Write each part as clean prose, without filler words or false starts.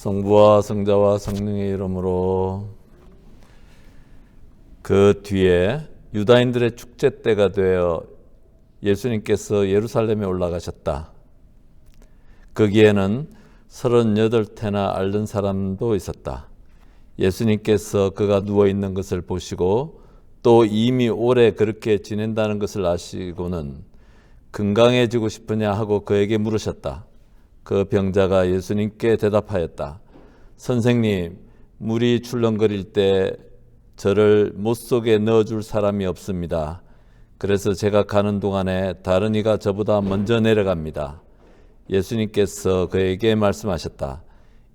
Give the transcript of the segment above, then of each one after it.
성부와 성자와 성령의 이름으로. 그 뒤에 유다인들의 축제 때가 되어 예수님께서 예루살렘에 올라가셨다. 거기에는 38태나 앓는 사람도 있었다. 예수님께서 그가 누워있는 것을 보시고 또 이미 오래 그렇게 지낸다는 것을 아시고는 건강해지고 싶으냐 하고 그에게 물으셨다. 그 병자가 예수님께 대답하였다. 선생님, 물이 출렁거릴 때 저를 못 속에 넣어줄 사람이 없습니다. 그래서 제가 가는 동안에 다른 이가 저보다 먼저 내려갑니다. 예수님께서 그에게 말씀하셨다.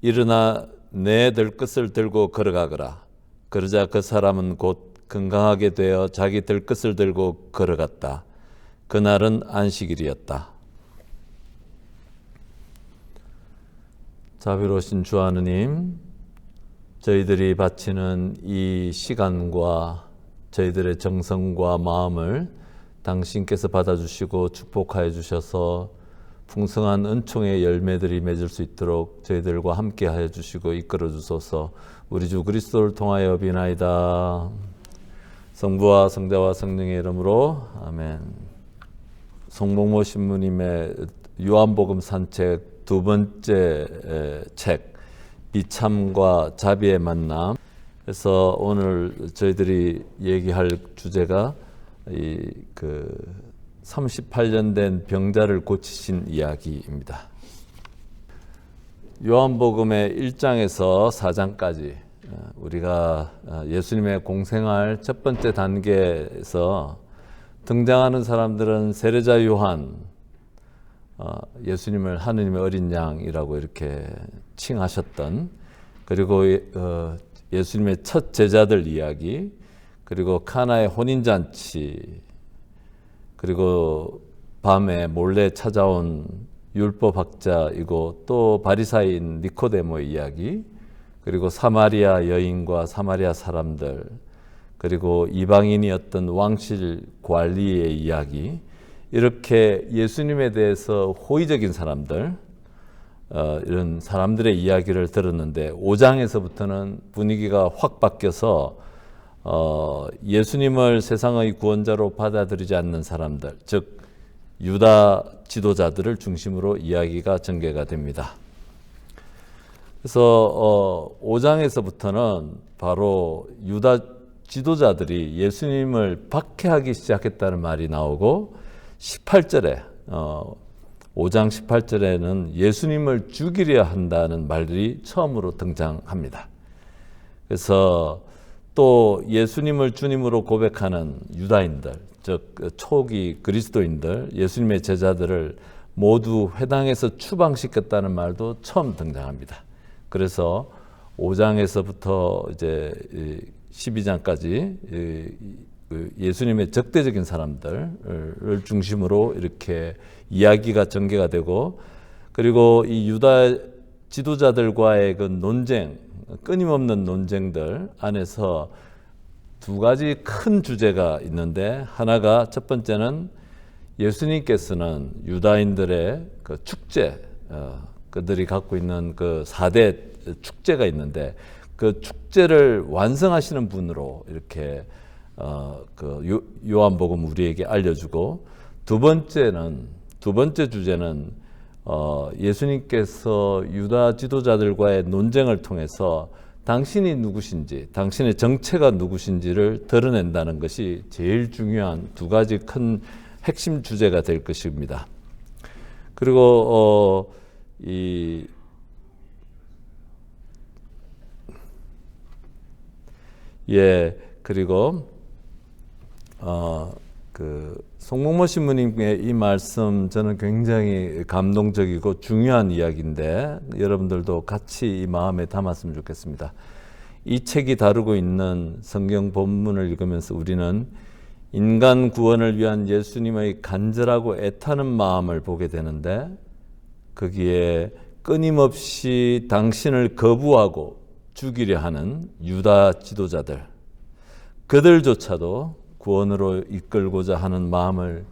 일어나 내 들것을 들고 걸어가거라. 그러자 그 사람은 곧 건강하게 되어 자기 들것을 들고 걸어갔다. 그날은 안식일이었다. 자비로우신 주 하느님, 저희들이 바치는 이 시간과 저희들의 정성과 마음을 당신께서 받아주시고 축복하여 주셔서 풍성한 은총의 열매들이 맺을 수 있도록 저희들과 함께하여 주시고 이끌어 주소서. 우리 주 그리스도를 통하여 비나이다. 성부와 성자와 성령의 이름으로 아멘. 송복모 신부님의 요한복음 산책 두 번째 책 비참과 자비의 만남. 그래서 오늘 저희들이 얘기할 주제가 38년 된 병자를 고치신 이야기입니다. 요한복음의 1장에서 4장까지 우리가 예수님의 공생활 첫 번째 단계에서 등장하는 사람들은 세례자 요한, 예수님을 하느님의 어린 양이라고 이렇게 칭하셨던, 그리고 예수님의 첫 제자들 이야기, 그리고 카나의 혼인잔치, 그리고 밤에 몰래 찾아온 율법학자이고 또 바리사인 니코데모의 이야기, 그리고 사마리아 여인과 사마리아 사람들, 그리고 이방인이었던 왕실 관리의 이야기, 이렇게 예수님에 대해서 호의적인 사람들, 이런 사람들의 이야기를 들었는데 5장에서부터는 분위기가 확 바뀌어서 예수님을 세상의 구원자로 받아들이지 않는 사람들, 즉 유다 지도자들을 중심으로 이야기가 전개가 됩니다. 그래서 5장에서부터는 바로 유다 지도자들이 예수님을 박해하기 시작했다는 말이 나오고 18절에 5장 18절에는 예수님을 죽이려 한다는 말들이 처음으로 등장합니다. 그래서 또 예수님을 주님으로 고백하는 유다인들, 즉 초기 그리스도인들, 예수님의 제자들을 모두 회당에서 추방시켰다는 말도 처음 등장합니다. 그래서 5장에서부터 이제 12장까지 예수님의 적대적인 사람들을 중심으로 이렇게 이야기가 전개가 되고, 그리고 이 유다 지도자들과의 그 논쟁, 끊임없는 논쟁들 안에서 두 가지 큰 주제가 있는데, 하나가 첫 번째는 예수님께서는 유다인들의 그 축제, 그들이 갖고 있는 그 4대 축제가 있는데 그 축제를 완성하시는 분으로 이렇게 그 요한복음 우리에게 알려주고, 두 번째 주제는 예수님께서 유다 지도자들과의 논쟁을 통해서 당신이 누구신지, 당신의 정체가 누구신지를 드러낸다는 것이 제일 중요한 두 가지 큰 핵심 주제가 될 것입니다. 그리고 그리고 그 송복모 신부님의 이 말씀 저는 굉장히 감동적이고 중요한 이야기인데 여러분들도 같이 이 마음에 담았으면 좋겠습니다. 이 책이 다루고 있는 성경 본문을 읽으면서 우리는 인간 구원을 위한 예수님의 간절하고 애타는 마음을 보게 되는데, 거기에 끊임없이 당신을 거부하고 죽이려 하는 유다 지도자들, 그들조차도 구원으로 이끌고자 하는 마음을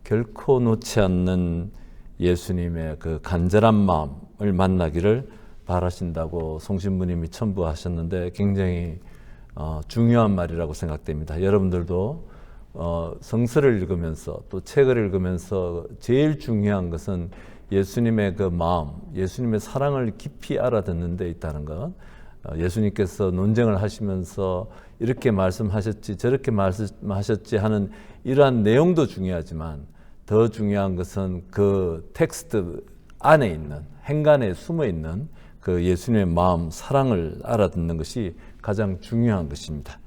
결코 놓지 않는 예수님의 그 간절한 마음을 만나기를 바라신다고 송신부님이 첨부하셨는데 굉장히 중요한 말이라고 생각됩니다. 여러분들도 성서를 읽으면서 또 책을 읽으면서 제일 중요한 것은 예수님의 그 마음, 예수님의 사랑을 깊이 알아듣는 데 있다는 것. 예수님께서 논쟁을 하시면서 이렇게 말씀하셨지 저렇게 말씀하셨지 하는 이러한 내용도 중요하지만 더 중요한 것은 그 텍스트 안에 있는 행간에 숨어 있는 그 예수님의 마음, 사랑을 알아듣는 것이 가장 중요한 것입니다.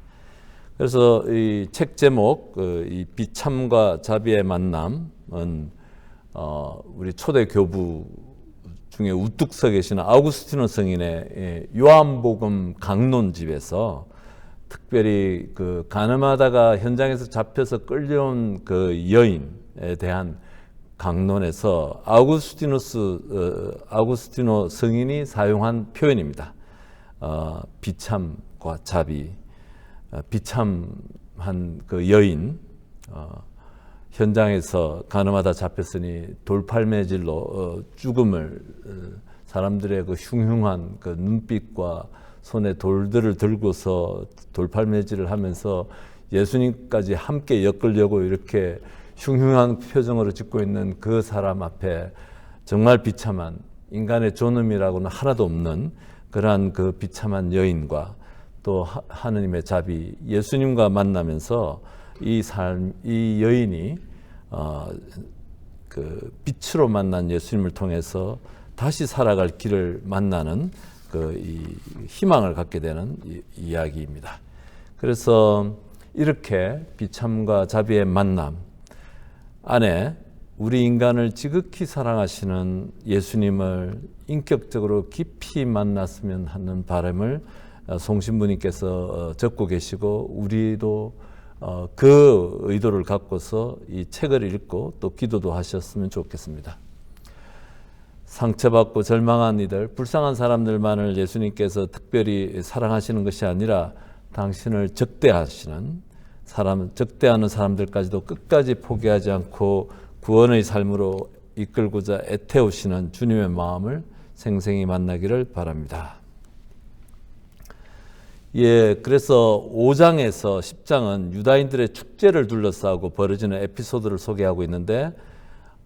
그래서 이 책 제목 이 비참과 자비의 만남은 우리 초대 교부 중에 우뚝 서 계시는 아우구스티노 성인의 요한복음 강론집에서 특별히 그 가늠하다가 현장에서 잡혀서 끌려온 그 여인에 대한 강론에서 아우구스티노 성인이 사용한 표현입니다. 비참과 자비, 비참한 그 여인, 현장에서 가늠하다 잡혔으니 돌팔매질로 죽음을 사람들의 그 흉흉한 그 눈빛과 손에 돌들을 들고서 돌팔매질을 하면서 예수님까지 함께 엮으려고 이렇게 흉흉한 표정으로 짓고 있는 그 사람 앞에 정말 비참한 인간의 존엄이라고는 하나도 없는 그러한 그 비참한 여인과 또 하느님의 자비, 예수님과 만나면서 이 여인이 그 빛으로 만난 예수님을 통해서 다시 살아갈 길을 만나는 이 희망을 갖게 되는 이야기입니다. 그래서 이렇게 비참과 자비의 만남 안에 우리 인간을 지극히 사랑하시는 예수님을 인격적으로 깊이 만났으면 하는 바람을 송신부님께서 적고 계시고 우리도 그 의도를 갖고서 이 책을 읽고 또 기도도 하셨으면 좋겠습니다. 상처받고 절망한 이들, 불쌍한 사람들만을 예수님께서 특별히 사랑하시는 것이 아니라 당신을 적대하는 사람들까지도 끝까지 포기하지 않고 구원의 삶으로 이끌고자 애태우시는 주님의 마음을 생생히 만나기를 바랍니다. 그래서 5장에서 10장은 유다인들의 축제를 둘러싸고 벌어지는 에피소드를 소개하고 있는데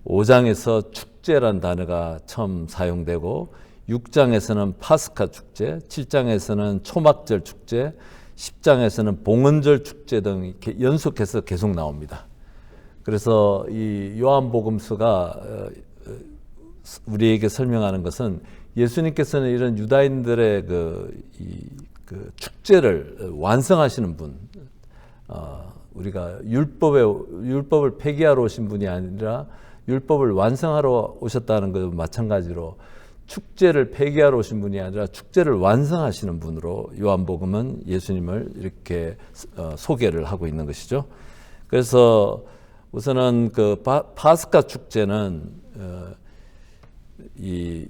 5장에서 축제란 단어가 처음 사용되고 6장에서는 파스카 축제, 7장에서는 초막절 축제, 10장에서는 봉헌절 축제 등 이렇게 연속해서 계속 나옵니다. 그래서 이 요한복음서가 우리에게 설명하는 것은 예수님께서는 이런 유다인들의 그 축제를 완성하시는 분, 우리가 율법을 폐기하러 오신 분이 아니라 율법을 완성하러 오셨다는 것 마찬가지로 축제를 폐기하러 오신 분이 아니라 축제를 완성하시는 분으로 요한복음은 예수님을 이렇게 소개를 하고 있는 것이죠. 그래서 우선은 그 파스카 축제는 이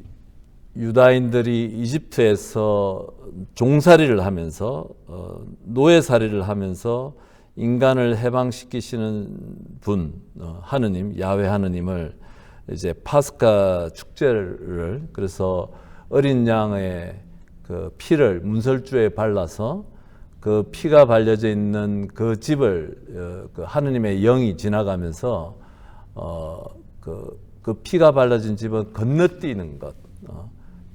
유다인들이 이집트에서 종살이를 하면서 노예살이를 하면서 인간을 해방시키시는 분 하느님 야훼 하느님을 이제 파스카 축제를 그래서 어린 양의 그 피를 문설주에 발라서 그 피가 발려져 있는 그 집을 그 하느님의 영이 지나가면서 그 피가 발라진 집은 건너뛰는 것,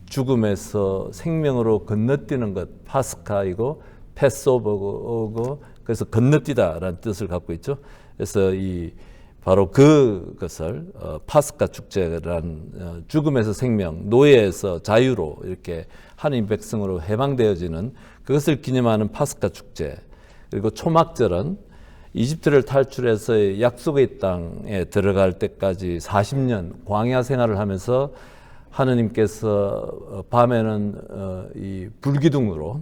죽음에서 생명으로 건너뛰는 것 파스카이고 패스오버고 그래서 건너뛰다라는 뜻을 갖고 있죠. 그래서 바로 그것을 파스카 축제라는 죽음에서 생명, 노예에서 자유로 이렇게 하나님 백성으로 해방되어지는 그것을 기념하는 파스카 축제. 그리고 초막절은 이집트를 탈출해서 약속의 땅에 들어갈 때까지 40년 광야 생활을 하면서 하느님께서 밤에는 이 불기둥으로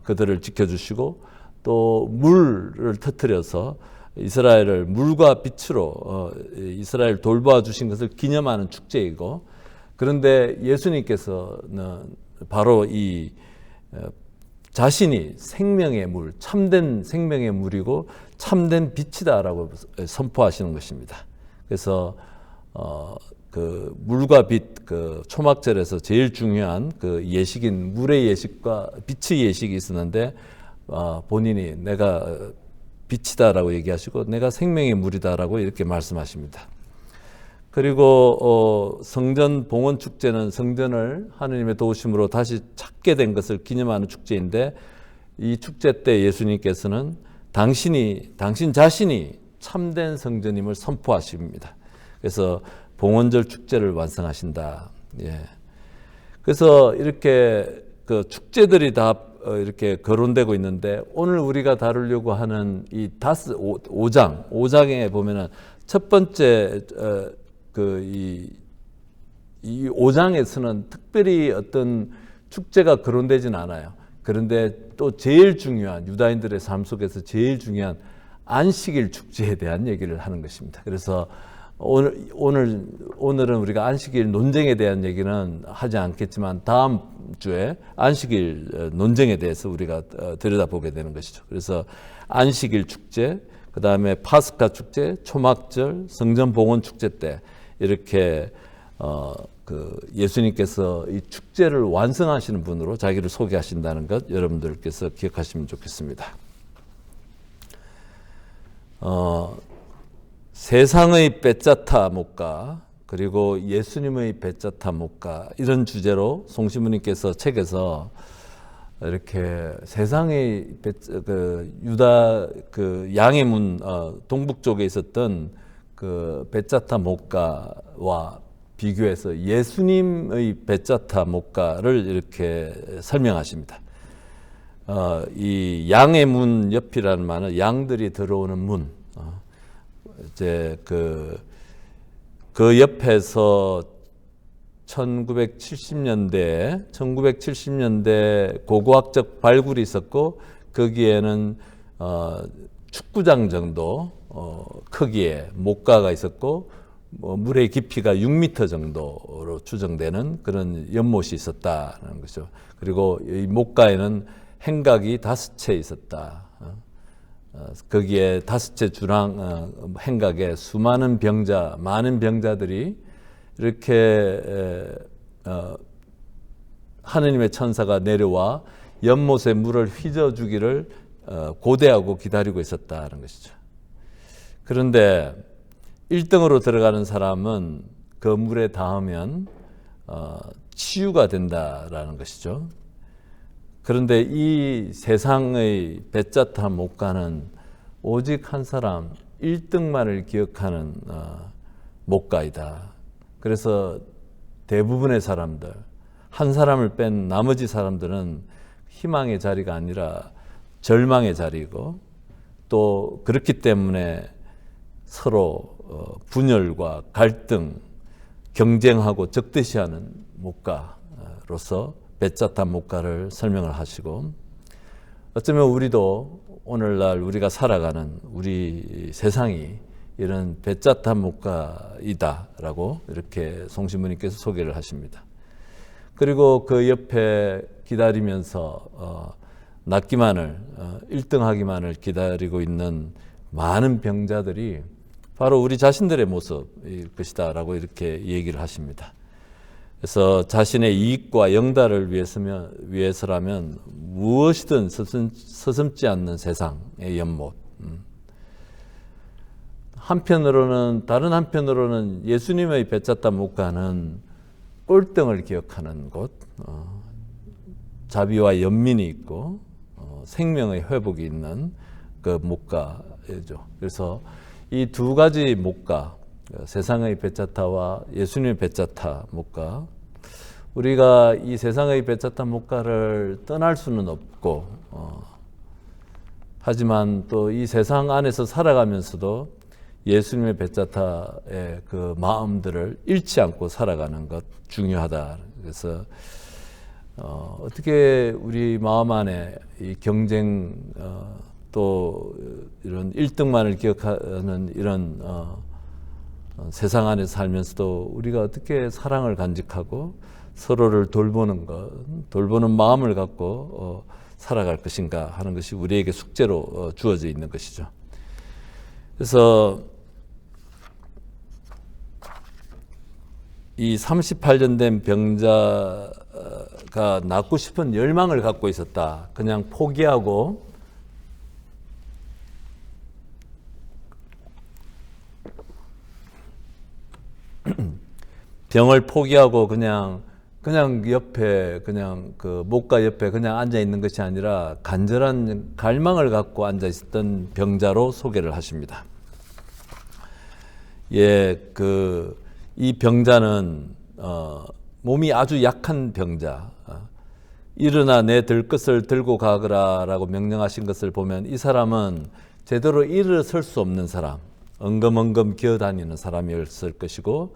그들을 지켜주시고 또 물을 터뜨려서 이스라엘을 물과 빛으로 이스라엘 돌보아 주신 것을 기념하는 축제이고 그런데 예수님께서는 바로 이 자신이 생명의 물, 참된 생명의 물이고 참된 빛이다라고 선포하시는 것입니다. 그래서 그 물과 빛, 그 초막절에서 제일 중요한 그 예식인 물의 예식과 빛의 예식이 있었는데 본인이 내가 빛이다라고 얘기하시고 내가 생명의 물이다라고 이렇게 말씀하십니다. 그리고 성전 봉헌 축제는 성전을 하느님의 도우심으로 다시 찾게 된 것을 기념하는 축제인데 이 축제 때 예수님께서는 당신 자신이 참된 성전임을 선포하십니다. 그래서 봉헌절 축제를 완성하신다. 예. 그래서 이렇게 그 축제들이 다 이렇게 거론되고 있는데 오늘 우리가 다루려고 하는 이 5장에 보면은 첫 번째 이 5장에서는 특별히 어떤 축제가 거론되진 않아요. 그런데 또 제일 중요한 유다인들의 삶 속에서 제일 중요한 안식일 축제에 대한 얘기를 하는 것입니다. 그래서 오늘은 우리가 안식일 논쟁에 대한 얘기는 하지 않겠지만 다음 주에 안식일 논쟁에 대해서 우리가 들여다보게 되는 것이죠. 그래서 안식일 축제, 그 다음에 파스카 축제, 초막절, 성전 봉헌 축제 때 이렇게 그 예수님께서 이 축제를 완성하시는 분으로 자기를 소개하신다는 것 여러분들께서 기억하시면 좋겠습니다. 세상의 배짜타 목가 그리고 예수님의 배짜타 목가 이런 주제로 송시무님께서 책에서 이렇게 세상의 유다 그 양해문 동북 쪽에 있었던 그 배짜타 목가와 비교해서 예수님의 배짜타 목가를 이렇게 설명하십니다. 이 양의 문 옆이라는 말은 양들이 들어오는 문. 이제 그 옆에서 1970년대 고고학적 발굴이 있었고 거기에는 축구장 정도 크기의 목가가 있었고 물의 깊이가 6m 정도로 추정되는 그런 연못이 있었다는 거죠. 그리고 이 목가에는 행각이 5채 있었다. 거기에 5채 주랑 행각에 수많은 많은 병자들이 이렇게 하느님의 천사가 내려와 연못에 물을 휘저주기를 고대하고 기다리고 있었다는 것이죠. 그런데 1등으로 들어가는 사람은 그 물에 닿으면 치유가 된다라는 것이죠. 그런데 이 세상의 배짜타 목가는 오직 한 사람 1등만을 기억하는 목가이다. 그래서 대부분의 사람들, 한 사람을 뺀 나머지 사람들은 희망의 자리가 아니라 절망의 자리이고 또 그렇기 때문에 서로 분열과 갈등, 경쟁하고 적대시하는 목가로서 배짜타 목가를 설명을 하시고 어쩌면 우리도 오늘날 우리가 살아가는 우리 세상이 이런 배짜타 목가이다라고 이렇게 송시무님께서 소개를 하십니다. 그리고 그 옆에 기다리면서 낫기만을 1등하기만을 기다리고 있는 많은 병자들이 바로 우리 자신들의 모습일 것이다라고 이렇게 얘기를 하십니다. 그래서 자신의 이익과 영달을 위해서라면 무엇이든 서슴지 않는 세상의 연못. 다른 한편으로는 예수님의 배짜타 목가는 꼴등을 기억하는 곳, 자비와 연민이 있고 생명의 회복이 있는 그 목가죠. 그래서 이 두 가지 목가, 세상의 배짜타와 예수님의 배짜타 목가, 우리가 이 세상의 배짜타 목가를 떠날 수는 없고 하지만 또 이 세상 안에서 살아가면서도 예수님의 배짜타의 그 마음들을 잃지 않고 살아가는 것 중요하다. 그래서 어떻게 우리 마음 안에 이 경쟁 또 이런 1등만을 기억하는 이런 세상 안에서 살면서도 우리가 어떻게 사랑을 간직하고 서로를 돌보는 마음을 갖고 살아갈 것인가 하는 것이 우리에게 숙제로 주어져 있는 것이죠. 그래서 이 38년 된 병자가 낫고 싶은 열망을 갖고 있었다. 그냥 포기하고 병을 포기하고 그냥 옆에 그 목가 옆에 그냥 앉아 있는 것이 아니라 간절한 갈망을 갖고 앉아 있었던 병자로 소개를 하십니다. 예, 이 병자는 몸이 아주 약한 병자. 일어나 내 들 것을 들고 가거라라고 명령하신 것을 보면 이 사람은 제대로 일어설 수 없는 사람, 엉금엉금 기어다니는 사람이었을 것이고,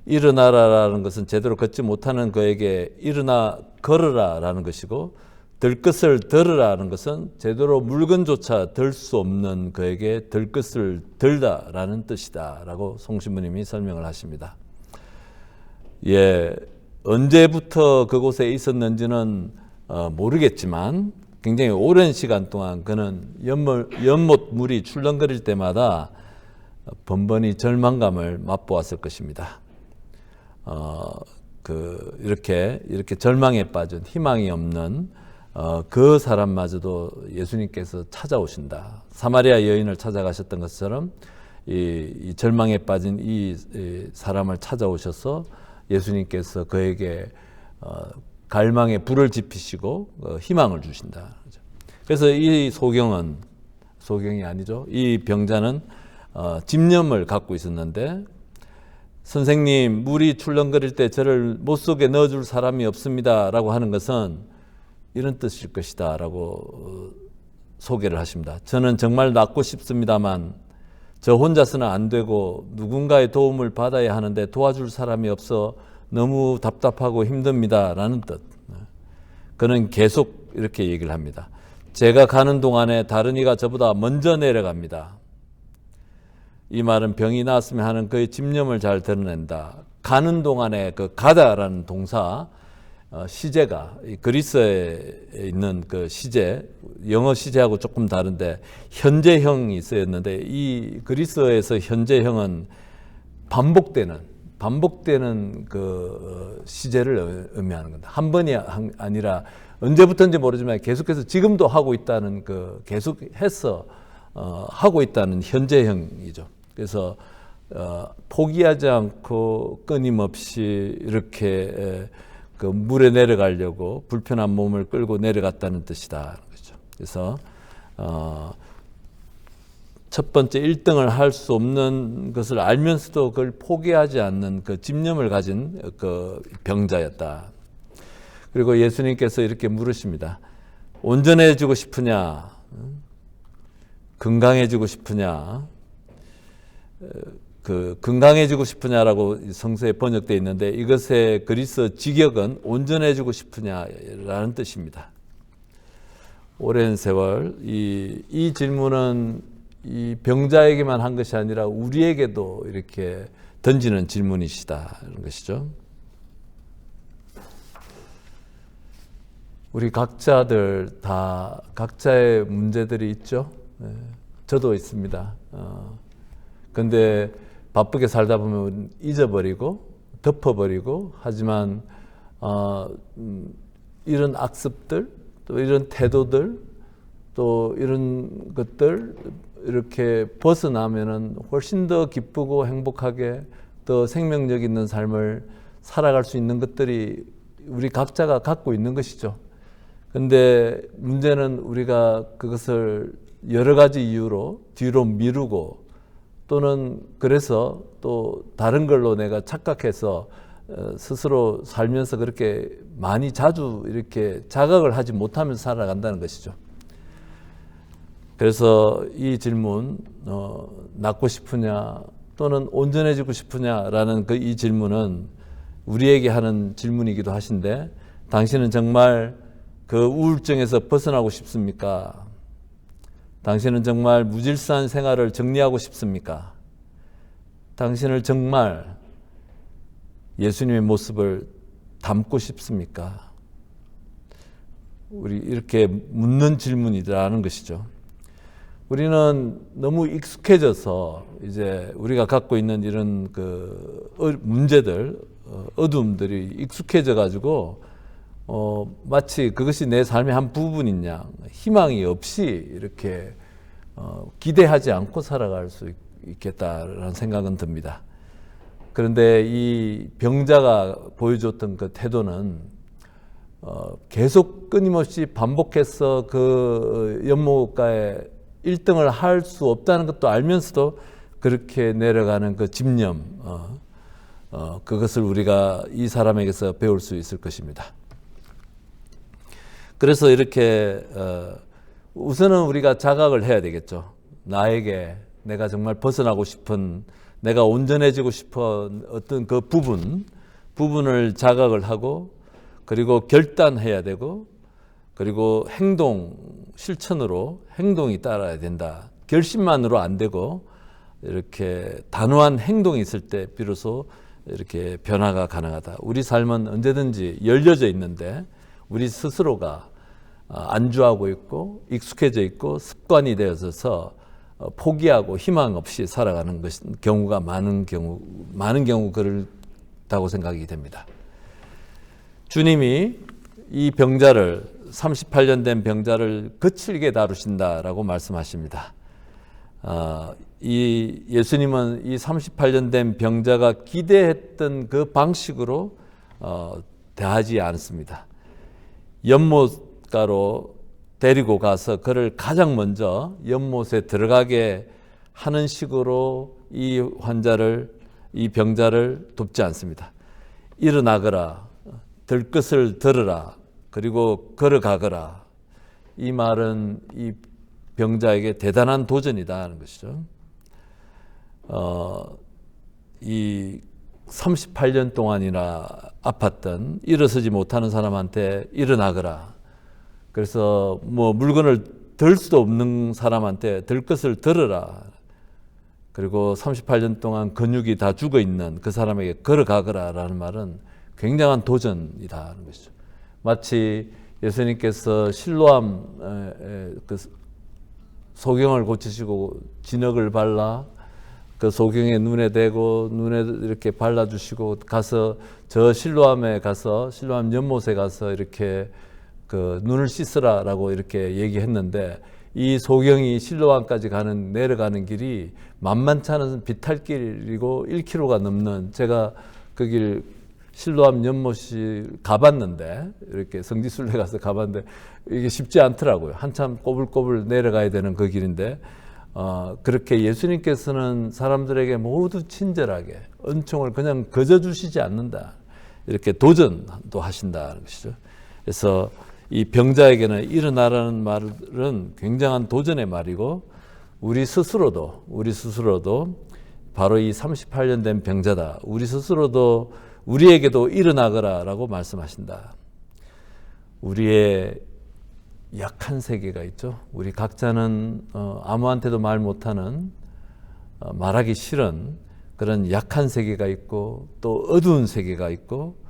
일어나라라는 것은 제대로 걷지 못하는 그에게 일어나 걸으라라는 것이고, 들 것을 들으라는 것은 제대로 물건조차 들 수 없는 그에게 들 것을 들다라는 뜻이다라고 송신부님이 설명을 하십니다. 예, 언제부터 그곳에 있었는지는 모르겠지만 굉장히 오랜 시간 동안 그는 연못 물이 출렁거릴 때마다 번번이 절망감을 맛보았을 것입니다. 이렇게 절망에 빠진 희망이 없는 그 사람마저도 예수님께서 찾아오신다. 사마리아 여인을 찾아가셨던 것처럼 이 절망에 빠진 이 사람을 찾아오셔서 예수님께서 그에게 갈망에 불을 지피시고 희망을 주신다. 그래서 이 소경이 아니죠. 이 병자는 집념을 갖고 있었는데, 선생님, 물이 출렁거릴 때 저를 못 속에 넣어줄 사람이 없습니다 라고 하는 것은 이런 뜻일 것이다 라고 소개를 하십니다. 저는 정말 낫고 싶습니다만 저 혼자서는 안 되고 누군가의 도움을 받아야 하는데 도와줄 사람이 없어 너무 답답하고 힘듭니다 라는 뜻. 그는 계속 이렇게 얘기를 합니다. 제가 가는 동안에 다른 이가 저보다 먼저 내려갑니다. 이 말은 병이 나았으면 하는 그의 집념을 잘 드러낸다. 가는 동안에 그 가다라는 동사, 시제가 그리스에 있는 그 시제, 영어 시제하고 조금 다른데 현재형이 쓰였는데, 이 그리스어에서 현재형은 반복되는 그 시제를 의미하는 겁니다. 한 번이 아니라 언제부터인지 모르지만 계속해서 지금도 하고 있다는, 계속해서 하고 있다는 현재형이죠. 그래서 포기하지 않고 끊임없이 이렇게 그 물에 내려가려고 불편한 몸을 끌고 내려갔다는 뜻이다. 그렇죠. 그래서 첫 번째 1등을 할 수 없는 것을 알면서도 그걸 포기하지 않는 그 집념을 가진 그 병자였다. 그리고 예수님께서 이렇게 물으십니다. 온전해지고 싶으냐? 건강해지고 싶으냐? 건강해지고 싶으냐라고 성서에 번역되어 있는데, 이것의 그리스어 직역은 온전해지고 싶으냐라는 뜻입니다. 오랜 세월 이 질문은 이 병자에게만 한 것이 아니라 우리에게도 이렇게 던지는 질문이시다는 것이죠. 우리 각자들 다 각자의 문제들이 있죠. 저도 있습니다. 근데 바쁘게 살다 보면 잊어버리고 덮어버리고, 하지만 이런 악습들, 또 이런 태도들, 또 이런 것들 이렇게 벗어나면은 훨씬 더 기쁘고 행복하게 더 생명력 있는 삶을 살아갈 수 있는 것들이 우리 각자가 갖고 있는 것이죠. 근데 문제는 우리가 그것을 여러 가지 이유로 뒤로 미루고, 또는 그래서 또 다른 걸로 내가 착각해서 스스로 살면서 그렇게 자주 이렇게 자각을 하지 못하면서 살아간다는 것이죠. 그래서 이 질문, 낫고 싶으냐 또는 온전해지고 싶으냐라는 이 질문은 우리에게 하는 질문이기도 하신데, 당신은 정말 그 우울증에서 벗어나고 싶습니까? 당신은 정말 무질서한 생활을 정리하고 싶습니까? 당신을 정말 예수님의 모습을 담고 싶습니까? 우리 이렇게 묻는 질문이라는 것이죠. 우리는 너무 익숙해져서 이제 우리가 갖고 있는 이런 문제들, 어두움들이 익숙해져 가지고 마치 그것이 내 삶의 한 부분인 양 희망이 없이 이렇게 기대하지 않고 살아갈 수 있겠다라는 생각은 듭니다. 그런데 이 병자가 보여줬던 그 태도는 계속 끊임없이 반복해서 그 연못가에 1등을 할 수 없다는 것도 알면서도 그렇게 내려가는 그 집념, 그것을 우리가 이 사람에게서 배울 수 있을 것입니다. 그래서 이렇게 우선은 우리가 자각을 해야 되겠죠. 나에게 내가 정말 벗어나고 싶은, 내가 온전해지고 싶은 어떤 그 부분을 자각을 하고, 그리고 결단해야 되고, 그리고 실천으로 행동이 따라야 된다. 결심만으로 안 되고 이렇게 단호한 행동이 있을 때 비로소 이렇게 변화가 가능하다. 우리 삶은 언제든지 열려져 있는데 우리 스스로가 안주하고 있고 익숙해져 있고 습관이 되어서 포기하고 희망 없이 살아가는 경우가 많은 경우 그렇다고 생각이 됩니다. 주님이 이 병자를 38년 된 병자를 거칠게 다루신다라고 말씀하십니다. 이 예수님은 이 38년 된 병자가 기대했던 그 방식으로 대하지 않습니다. 연못가로 데리고 가서 그를 가장 먼저 연못에 들어가게 하는 식으로 이 병자를 돕지 않습니다. 일어나거라, 들것을 들으라, 그리고 걸어가거라. 이 말은 이 병자에게 대단한 도전이다 하는 것이죠. 이 38년 동안이나 아팠던 일어서지 못하는 사람한테 일어나거라. 그래서 물건을 들 수도 없는 사람한테 들 것을 들으라. 그리고 38년 동안 근육이 다 죽어 있는 그 사람에게 걸어가거라라는 말은 굉장한 도전이다 하는 것이죠. 마치 예수님께서 실로암 그 소경을 고치시고 진흙을 발라 그 소경의 눈에 대고 눈에 이렇게 발라주시고 가서 저 실로암 연못에 가서 이렇게 그 눈을 씻으라라고 이렇게 얘기했는데, 이 소경이 실로암까지 내려가는 길이 만만치 않은 비탈길이고 1km가 넘는, 제가 그 길 실로암 연못이 가봤는데, 이렇게 성지순례 가서 가봤는데 이게 쉽지 않더라고요. 한참 꼬불꼬불 내려가야 되는 그 길인데, 그렇게 예수님께서는 사람들에게 모두 친절하게 은총을 그냥 거저주시지 않는다. 이렇게 도전도 하신다는 것이죠. 그래서 이 병자에게는 일어나라는 말은 굉장한 도전의 말이고, 우리 스스로도 바로 이 38년 된 병자다. 우리에게도 일어나거라라고 말씀하신다. 우리의 약한 세계가 있죠. 우리 각자는 아무한테도 말 못하는, 말하기 싫은 그런 약한 세계가 있고, 또 어두운 세계가 있고,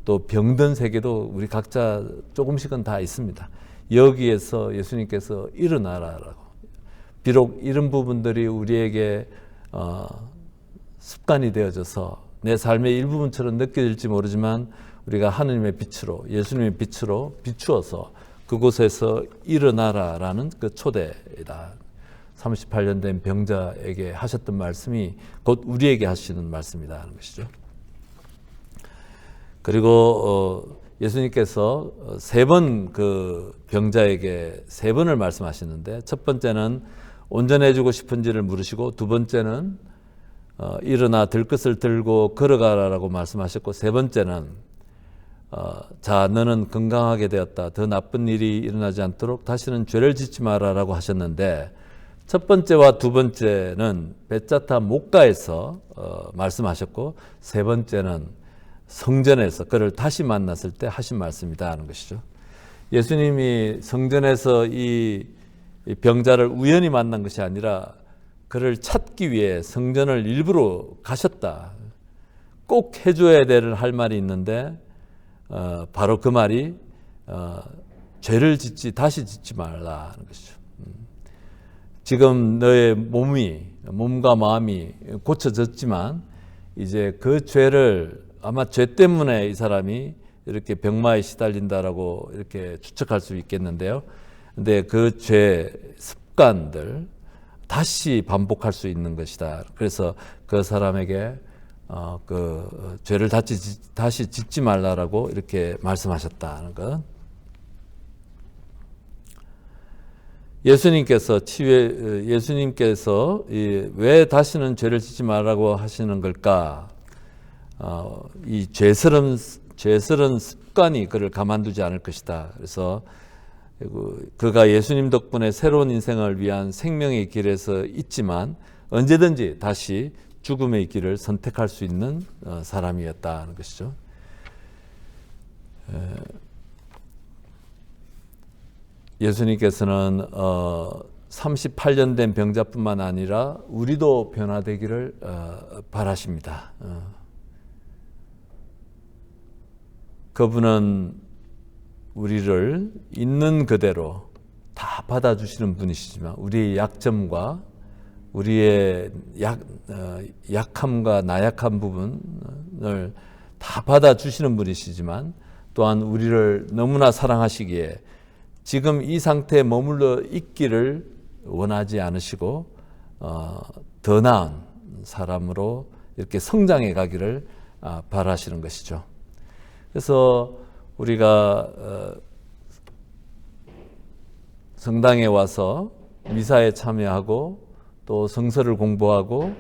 또 병든 세계도 우리 각자 조금씩은 다 있습니다. 여기에서 예수님께서 일어나라라고. 비록 이런 부분들이 우리에게 습관이 되어져서 내 삶의 일부분처럼 느껴질지 모르지만, 우리가 하느님의 빛으로, 예수님의 빛으로 비추어서 그곳에서 일어나라라는 그 초대이다. 38년 된 병자에게 하셨던 말씀이 곧 우리에게 하시는 말씀이다 하는 것이죠. 그리고 예수님께서 세 번 그 병자에게 3번을 말씀하시는데, 첫 번째는 온전해지고 싶은지를 물으시고, 두 번째는 일어나 들 것을 들고 걸어가라라고 말씀하셨고, 세 번째는 자, 너는 건강하게 되었다. 더 나쁜 일이 일어나지 않도록 다시는 죄를 짓지 마라라고 하셨는데, 첫 번째와 두 번째는 벳자타 목가에서 말씀하셨고, 세 번째는 성전에서 그를 다시 만났을 때 하신 말씀이다 하는 것이죠. 예수님이 성전에서 이 병자를 우연히 만난 것이 아니라 그를 찾기 위해 성전을 일부러 가셨다. 꼭 해줘야 할 말이 있는데, 바로 그 말이 죄를 다시 짓지 말라 하는 것이죠. 지금 너의 몸과 마음이 고쳐졌지만 이제 그 죄를 아마 죄 때문에 이 사람이 이렇게 병마에 시달린다라고 이렇게 추측할 수 있겠는데요. 근데 그 죄 습관들 다시 반복할 수 있는 것이다. 그래서 그 사람에게 그 죄를 다시 짓지 말라라고 이렇게 말씀하셨다는 것. 예수님께서 왜 다시는 죄를 짓지 말라고 하시는 걸까? 이 죄스러운 습관이 그를 가만두지 않을 것이다. 그래서 그가 예수님 덕분에 새로운 인생을 위한 생명의 길에서 있지만 언제든지 다시 죽음의 길을 선택할 수 있는 사람이었다는 것이죠. 예수님께서는 38년 된 병자뿐만 아니라 우리도 변화되기를 바라십니다. 그분은 우리를 있는 그대로 다 받아주시는 분이시지만 우리의 약점과 우리의 약함과 나약한 부분을 다 받아주시는 분이시지만 또한 우리를 너무나 사랑하시기에 지금 이 상태에 머물러 있기를 원하지 않으시고 더 나은 사람으로 이렇게 성장해 가기를 바라시는 것이죠. 그래서 우리가 성당에 와서 미사에 참여하고 또 성서를 공부하고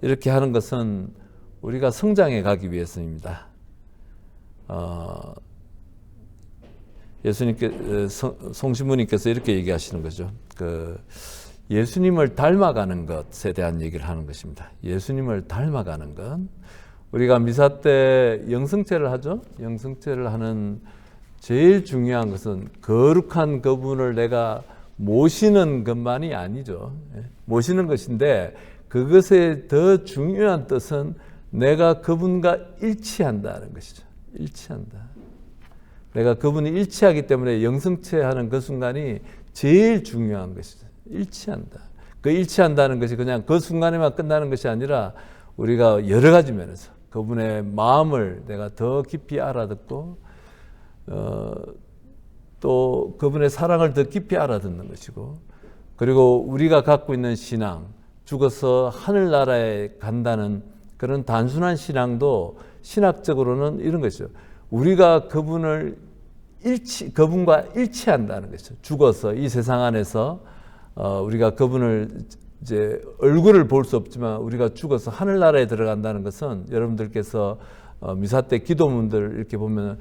이렇게 하는 것은 우리가 성장해 가기 위해서입니다. 송신부님께서 이렇게 얘기하시는 거죠. 예수님을 닮아가는 것에 대한 얘기를 하는 것입니다. 예수님을 닮아가는 것. 우리가 미사 때 영성체를 하죠. 영성체를 하는 제일 중요한 것은 거룩한 그분을 내가 모시는 것만이 아니죠. 모시는 것인데 그것의 더 중요한 뜻은 내가 그분과 일치한다는 것이죠. 일치한다. 내가 그분이 일치하기 때문에 영성체하는 그 순간이 제일 중요한 것이죠. 일치한다. 그 일치한다는 것이 그냥 그 순간에만 끝나는 것이 아니라 우리가 여러 가지 면에서 그분의 마음을 내가 더 깊이 알아듣고 또 그분의 사랑을 더 깊이 알아듣는 것이고 그리고 우리가 갖고 있는 신앙, 죽어서 하늘나라에 간다는 그런 단순한 신앙도 신학적으로는 이런 것이죠. 우리가 그분과 일치한다는 것이죠. 죽어서 이 세상 안에서 우리가 그분을 이제 얼굴을 볼 수 없지만 우리가 죽어서 하늘나라에 들어간다는 것은 여러분들께서 미사 때 기도문들 이렇게 보면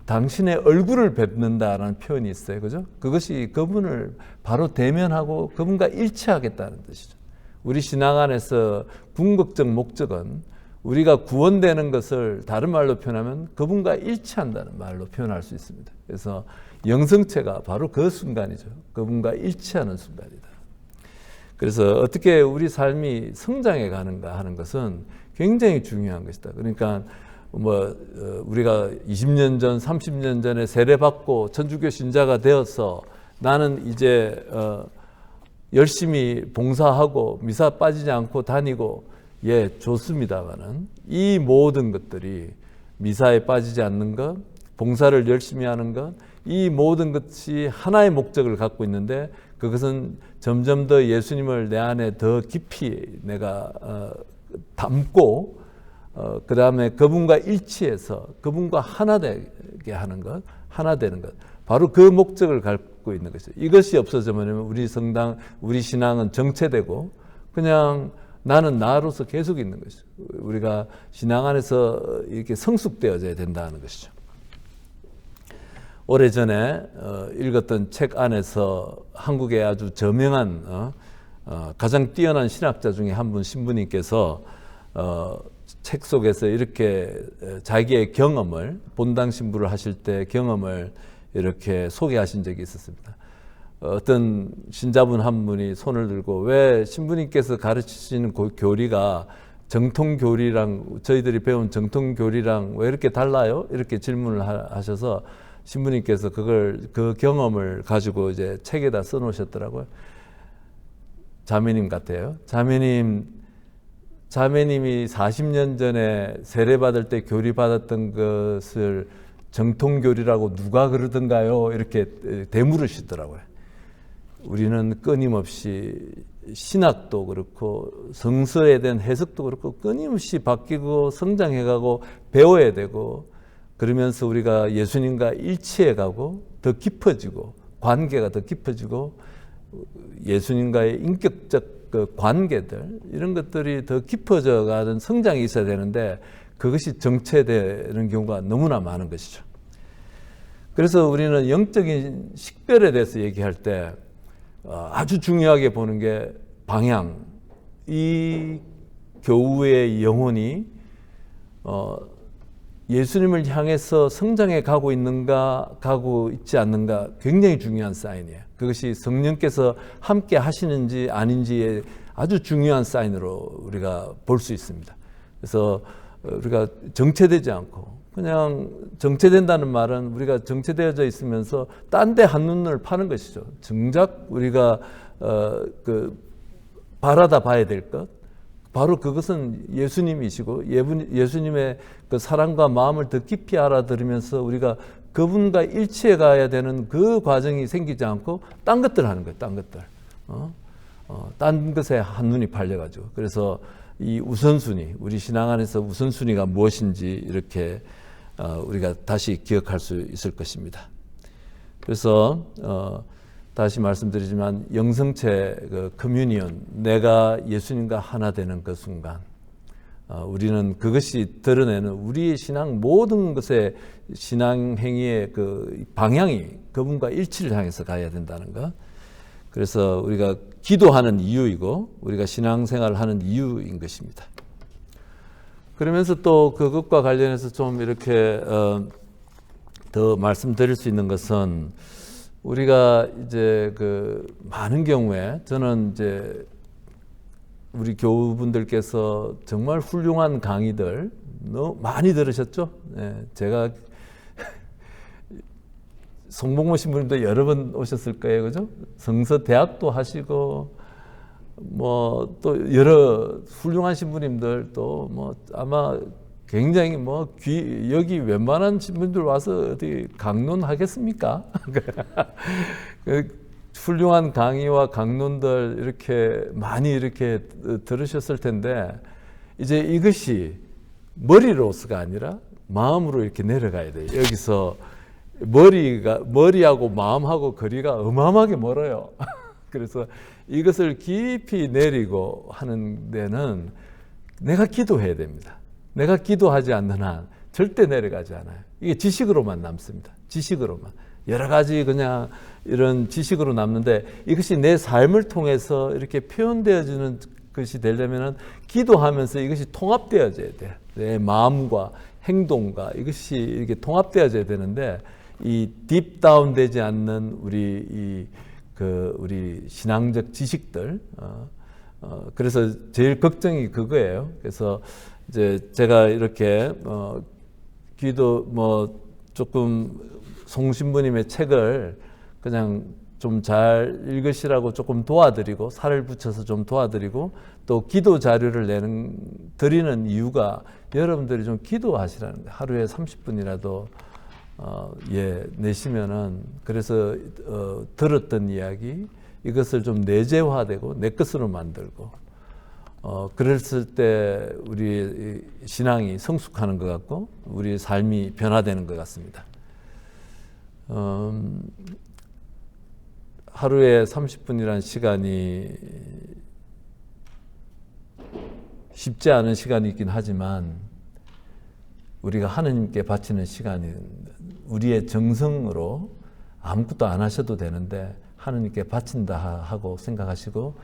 당신의 얼굴을 뵙는다라는 표현이 있어요. 그죠? 그것이 그분을 바로 대면하고 그분과 일치하겠다는 뜻이죠. 우리 신앙 안에서 궁극적 목적은 우리가 구원되는 것을 다른 말로 표현하면 그분과 일치한다는 말로 표현할 수 있습니다. 그래서 영성체가 바로 그 순간이죠. 그분과 일치하는 순간이다. 그래서 어떻게 우리 삶이 성장해 가는가 하는 것은 굉장히 중요한 것이다. 그러니까 우리가 20년 전, 30년 전에 세례받고 천주교 신자가 되어서 나는 이제 열심히 봉사하고 미사 빠지지 않고 다니고 좋습니다만은 이 모든 것들이 미사에 빠지지 않는 것, 봉사를 열심히 하는 것, 이 모든 것이 하나의 목적을 갖고 있는데 그것은 점점 더 예수님을 내 안에 더 깊이 내가 담고 그 다음에 그분과 일치해서 그분과 하나 되게 하는 것, 하나 되는 것. 바로 그 목적을 갖고 있는 것이죠. 이것이 없어지면 우리 성당, 우리 신앙은 정체되고 그냥 나는 나로서 계속 있는 것이죠. 우리가 신앙 안에서 이렇게 성숙되어져야 된다는 것이죠. 오래전에 읽었던 책 안에서 한국의 아주 저명한 가장 뛰어난 신학자 중에 한 분 신부님께서 책 속에서 이렇게 자기의 경험을 본당 신부를 하실 때 경험을 이렇게 소개하신 적이 있었습니다. 어떤 신자분 한 분이 손을 들고 왜 신부님께서 가르치시는 교리가 정통교리랑 저희들이 배운 정통교리랑 왜 이렇게 달라요? 이렇게 질문을 하셔서 신부님께서 그 경험을 가지고 이제 책에다 써놓으셨더라고요. 자매님 같아요. 자매님 자매님이 40년 전에 세례받을 때 교리 받았던 것을 정통교리라고 누가 그러던가요? 이렇게 되물으시더라고요. 우리는 끊임없이 신학도 그렇고 성서에 대한 해석도 그렇고 끊임없이 바뀌고 성장해가고 배워야 되고, 그러면서 우리가 예수님과 일치해가고 더 깊어지고 관계가 더 깊어지고 예수님과의 인격적 그 관계들, 이런 것들이 더 깊어져 가는 성장이 있어야 되는데 그것이 정체되는 경우가 너무나 많은 것이죠. 그래서 우리는 영적인 식별에 대해서 얘기할 때 아주 중요하게 보는 게 방향. 이 교우의 영혼이 예수님을 향해서 성장해 가고 있는가, 가고 있지 않는가, 굉장히 중요한 사인이에요. 그것이 성령께서 함께 하시는지 아닌지의 아주 중요한 사인으로 우리가 볼 수 있습니다. 그래서 우리가 정체되지 않고, 그냥 정체된다는 말은 우리가 정체되어져 있으면서 딴 데 한눈을 파는 것이죠. 정작 우리가 바라다 봐야 될 것, 바로 그것은 예수님이시고 예수님의 그 사랑과 마음을 더 깊이 알아들으면서 우리가 그분과 일치해 가야 되는 그 과정이 생기지 않고 딴 것들 하는 거예요. 딴 것들. 딴 것에 한눈이 팔려가지고. 그래서 이 우선순위, 우리 신앙 안에서 우선순위가 무엇인지 이렇게 우리가 다시 기억할 수 있을 것입니다. 그래서 다시 말씀드리지만 영성체 그 커뮤니언, 내가 예수님과 하나 되는 그 순간, 우리는 그것이 드러내는 우리의 신앙 모든 것의 신앙 행위의 그 방향이 그분과 일치를 향해서 가야 된다는 것. 그래서 우리가 기도하는 이유이고 우리가 신앙생활을 하는 이유인 것입니다. 그러면서 또 그것과 관련해서 좀 이렇게 더 말씀드릴 수 있는 것은, 우리가 이제 그 많은 경우에 저는 이제 우리 교우분들께서 정말 훌륭한 강의들 너무 많이 들으셨죠? 네, 제가 송복모 신부님도 여러 번 오셨을 거예요, 그죠? 성서대학도 하시고 뭐 또 여러 훌륭한 신부님들 또 뭐 아마 굉장히 뭐 여기 웬만한 신부님들 와서 어디 강론하겠습니까? 훌륭한 강의와 강론들 이렇게 많이 이렇게 들으셨을 텐데, 이제 이것이 머리로서가 아니라 마음으로 이렇게 내려가야 돼요. 여기서 머리하고 마음하고 거리가 어마어마하게 멀어요. 그래서 이것을 깊이 내리고 하는 데는 내가 기도해야 됩니다. 내가 기도하지 않는 한 절대 내려가지 않아요. 이게 지식으로만 남습니다. 지식으로만. 여러 가지 그냥 이런 지식으로 남는데, 이것이 내 삶을 통해서 이렇게 표현되어지는 것이 되려면 기도하면서 이것이 통합되어져야 돼요. 내 마음과 행동과 이것이 이렇게 통합되어져야 되는데, 이 딥다운 되지 않는 우리 신앙적 지식들, 그래서 제일 걱정이 그거예요. 그래서 이제 제가 이렇게 기도 조금 송 신부님의 책을 그냥 좀 잘 읽으시라고 조금 도와드리고, 살을 붙여서 좀 도와드리고, 또 기도 자료를 드리는 이유가 여러분들이 좀 기도하시라는 거예요. 하루에 30분이라도 내시면은, 그래서 들었던 이야기, 이것을 좀 내재화되고 내 것으로 만들고, 그랬을 때 우리 신앙이 성숙하는 것 같고 우리 삶이 변화되는 것 같습니다. 하루에 30분이라는 시간이 쉽지 않은 시간이 있긴 하지만, 우리가 하느님께 바치는 시간이 우리의 정성으로 아무것도 안 하셔도 되는데 하느님께 바친다 하고 생각하시고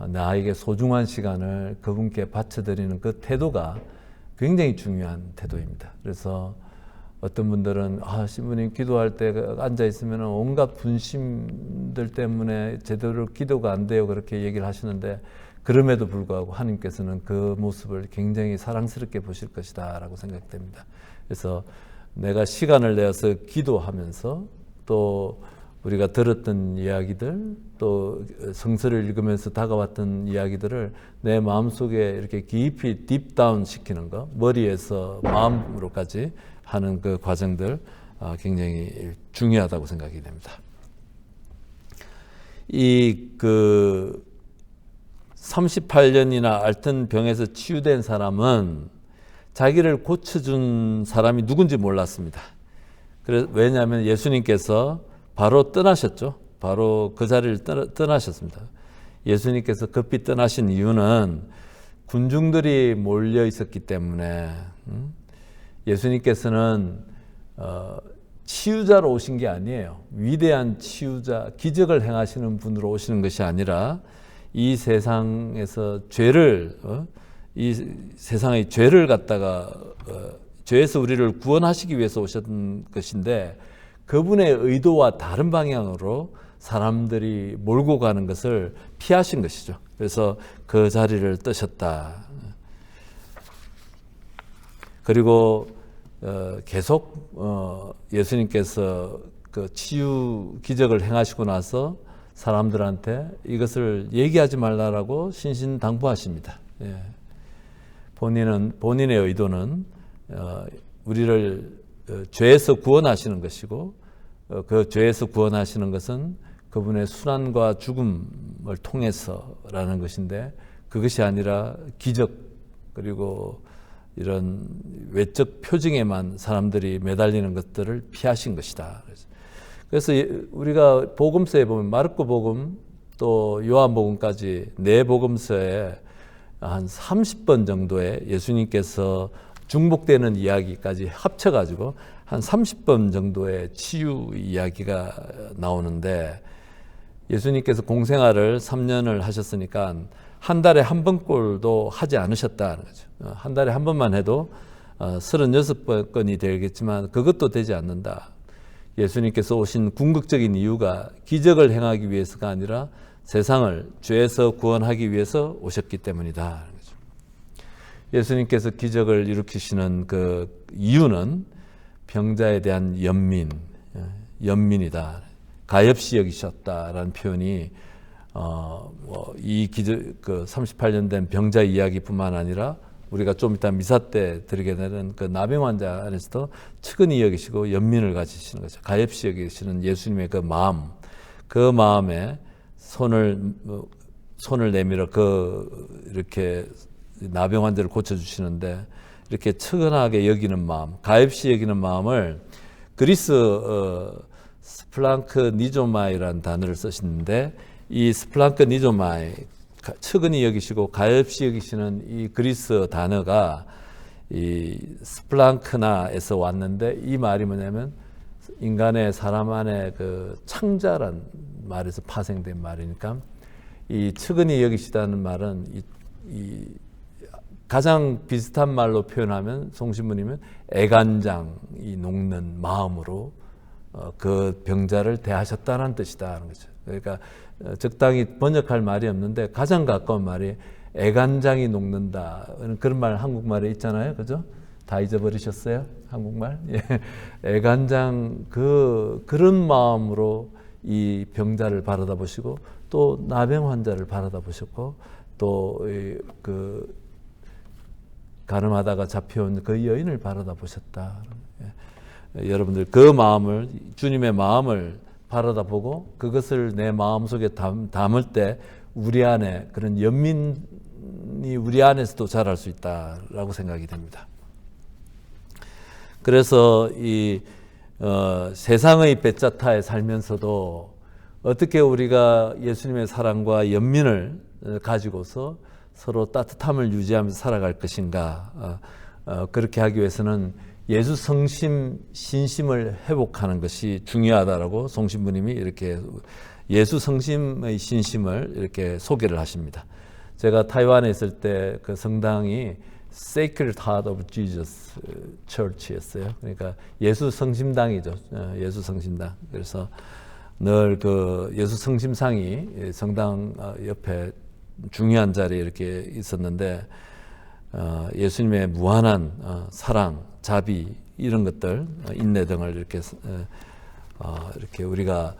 나에게 소중한 시간을 그분께 바쳐드리는 그 태도가 굉장히 중요한 태도입니다. 그래서 어떤 분들은 신부님 기도할 때 앉아 있으면 온갖 분심들 때문에 제대로 기도가 안 돼요, 그렇게 얘기를 하시는데, 그럼에도 불구하고 하나님께서는 그 모습을 굉장히 사랑스럽게 보실 것이다 라고 생각됩니다. 그래서 내가 시간을 내어서 기도하면서 또 우리가 들었던 이야기들, 또 성서를 읽으면서 다가왔던 이야기들을 내 마음속에 이렇게 깊이 딥다운 시키는 거, 머리에서 마음으로까지 하는 그 과정들 굉장히 중요하다고 생각이 됩니다. 이 38년이나 앓던 병에서 치유된 사람은 자기를 고쳐준 사람이 누군지 몰랐습니다. 왜냐하면 예수님께서 바로 떠나셨죠. 바로 그 자리를 떠나셨습니다. 예수님께서 급히 떠나신 이유는 군중들이 몰려 있었기 때문에, 예수님께서는 치유자로 오신 게 아니에요. 위대한 치유자, 기적을 행하시는 분으로 오시는 것이 아니라 이 세상에서 이 세상의 죄를 갖다가 죄에서 우리를 구원하시기 위해서 오셨던 것인데, 그분의 의도와 다른 방향으로 사람들이 몰고 가는 것을 피하신 것이죠. 그래서 그 자리를 뜨셨다. 그리고 계속 예수님께서 그 치유 기적을 행하시고 나서 사람들한테 이것을 얘기하지 말라라고 신신당부하십니다. 본인의 의도는 우리를 죄에서 구원하시는 것이고, 그 죄에서 구원하시는 것은 그분의 순환과 죽음을 통해서라는 것인데, 그것이 아니라 기적, 그리고 이런 외적 표징에만 사람들이 매달리는 것들을 피하신 것이다. 그래서 우리가 복음서에 보면 마르코 복음 또 요한 복음까지 네 복음서에 한 30번 정도의 예수님께서 중복되는 이야기까지 합쳐가지고 한 30번 정도의 치유 이야기가 나오는데, 예수님께서 공생활을 3년을 하셨으니까 한 달에 한 번꼴도 하지 않으셨다는 거죠. 한 달에 한 번만 해도 36번이 되겠지만 그것도 되지 않는다. 예수님께서 오신 궁극적인 이유가 기적을 행하기 위해서가 아니라 세상을 죄에서 구원하기 위해서 오셨기 때문이다. 예수님께서 기적을 일으키시는 그 이유는 병자에 대한 연민이다. 가엾이 여기셨다라는 표현이 이 기적, 그 38년 된 병자 이야기뿐만 아니라 우리가 좀 이따 미사 때 드리게 되는 그 나병 환자 안에서도 측은히 여기시고 연민을 가지시는 거죠. 가엾이 여기시는 예수님의 그 마음, 그 마음에 손을 내밀어 이렇게 나병 환자를 고쳐주시는데, 이렇게 측은하게 여기는 마음, 가엾이 여기는 마음을 그리스 스플랑크 니조마이라는 단어를 쓰시는데, 이 스플랑크 니조마이, 측은히 여기시고 가엾이 여기시는 이 그리스 단어가 이 스플랑크나에서 왔는데, 이 말이 뭐냐면 인간의 사람 안에 그 창자란 말에서 파생된 말이니까, 이 측은히 여기시다는 말은 이 가장 비슷한 말로 표현하면 송신부님은 애간장이 녹는 마음으로 그 병자를 대하셨다는 뜻이다 하는 거죠. 그러니까 적당히 번역할 말이 없는데 가장 가까운 말이 애간장이 녹는다. 그런 말 한국말에 있잖아요. 그죠? 다 잊어버리셨어요? 한국말? 예. 애간장 그런 마음으로 이 병자를 바라다 보시고, 또 나병 환자를 바라다 보셨고, 또 그 가늠하다가 잡혀온 그 여인을 바라다 보셨다. 여러분들 그 마음을, 주님의 마음을 바라다 보고 그것을 내 마음속에 담을 때 우리 안에 그런 연민이 우리 안에서도 자랄 수 있다라고 생각이 됩니다. 그래서 이 세상의 베짜타에 살면서도 어떻게 우리가 예수님의 사랑과 연민을 가지고서 서로 따뜻함을 유지하면서 살아갈 것인가. 그렇게 하기 위해서는 예수 성심 신심을 회복하는 것이 중요하다라고 송신부님이 이렇게 예수 성심의 신심을 이렇게 소개를 하십니다. 제가 타이완에 있을 때 그 성당이 Sacred Heart of Jesus Church였어요. 그러니까 예수 성심당이죠. 예수 성심당. 그래서 늘 그 예수 성심상이 성당 옆에 중요한 자리에 이렇게 있었는데, 예수님의 무한한 사랑, 자비 이런 것들, 인내 등을 이렇게 우리가